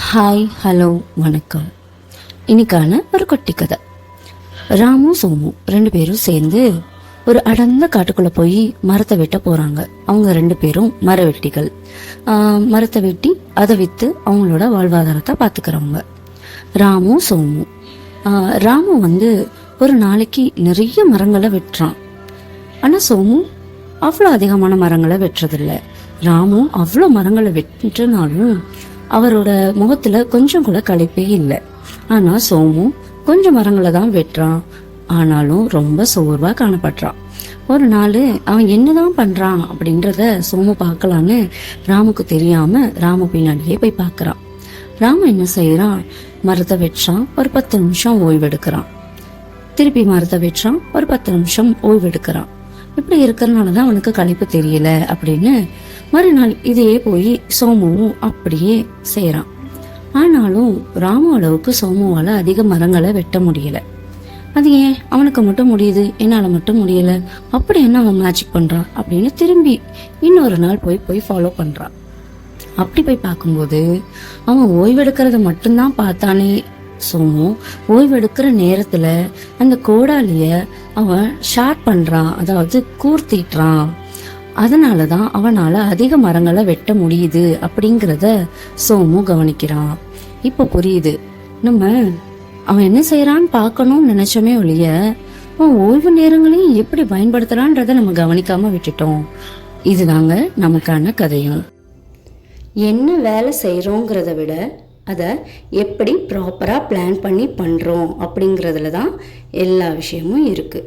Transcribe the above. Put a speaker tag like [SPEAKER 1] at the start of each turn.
[SPEAKER 1] Hi, hello, வணக்கம். இன்னைக்கான ஒரு குட்டி கதை. ராமு சோமு 2 பேரும் சேர்ந்து ஒரு அடர்ந்த காட்டுக்குள்ள போய் மரத்தை வெட்ட போறாங்க. அவங்க 2 பேரும் மர வெட்டிகள். மரத்தை வெட்டி அதை வித்து அவங்களோட வாழ்வாதாரத்தை பாத்துக்கிறவங்க. ராமு சோமு. ராமு ஒரு நாளைக்கு நிறைய மரங்களை வெட்டுறான். ஆனா சோமு அவ்வளோ அதிகமான மரங்களை வெட்டுறதில்ல. ராமு அவ்வளோ மரங்களை வெட்டினாலும் அவரோட முகத்துல கொஞ்சம் கூட களைப்பே இல்லை. ஆனா சோமு கொஞ்சம் மரங்களை தான் வெட்டுறான். ஆனாலும் ரொம்ப சோர்வா காணப்படுறான். ஒரு நாள் அவன் என்னதான் பண்றான் அப்படின்றத சோமு பார்க்கலான்னு ராமுக்கு தெரியாம ராமு பின்னாடியே போய் பார்க்கறான். ராமு என்ன செய்யறான்? மரத்தை வெட்டுறான், ஒரு 10 நிமிஷம் ஓய்வெடுக்கிறான். திருப்பி மரத்தை வெட்டுறான், ஒரு 10 நிமிஷம் ஓய்வெடுக்கிறான். இப்படி இருக்கிறதுனாலதான் அவனுக்கு களைப்பு தெரியல அப்படின்னு மறுநாள் இதையே போய் சோமுவும் அப்படியே செய்யறான். ஆனாலும் ராமு அளவுக்கு சோமுவால அதிக மரங்களை வெட்ட முடியல. அது ஏன் அவனுக்கு மட்டும் முடியுது, என்னால மட்டும் முடியல? அப்படி என்ன அவன் மேஜிக் பண்றான் அப்படின்னு திரும்பி இன்னொரு நாள் போய் ஃபாலோ பண்றான். அப்படி போய் பார்க்கும்போது அவன் ஓய்வெடுக்கிறத மட்டும்தான் பார்த்தானே. சோமு ஓய்வெடுக்கிற நேரத்துல அந்த கோடாலிய அவன் ஷார்ப் பண்றான், அதாவது கூர்த்திட்டுறான். அதனாலதான் அவனால அதிக மரங்களை வெட்ட முடியுது அப்படிங்கிறத சோமு கவனிக்கிறான். இப்ப புரியுது, நம்ம அவன் என்ன செய்யறான்னு பார்க்கணும்னு நினைச்சோமே ஒழிய அவன் ஓய்வு நேரங்களையும் எப்படி பயன்படுத்துறான்றத நம்ம கவனிக்காம விட்டுட்டோம். இதுதாங்க நமக்கான கதையும். என்ன வேலை செய்யறோங்கிறத விட அதை எப்படி ப்ராப்பரா பிளான் பண்ணி பண்றோம் அப்படிங்கிறதுல தான் எல்லா விஷயமும் இருக்கு.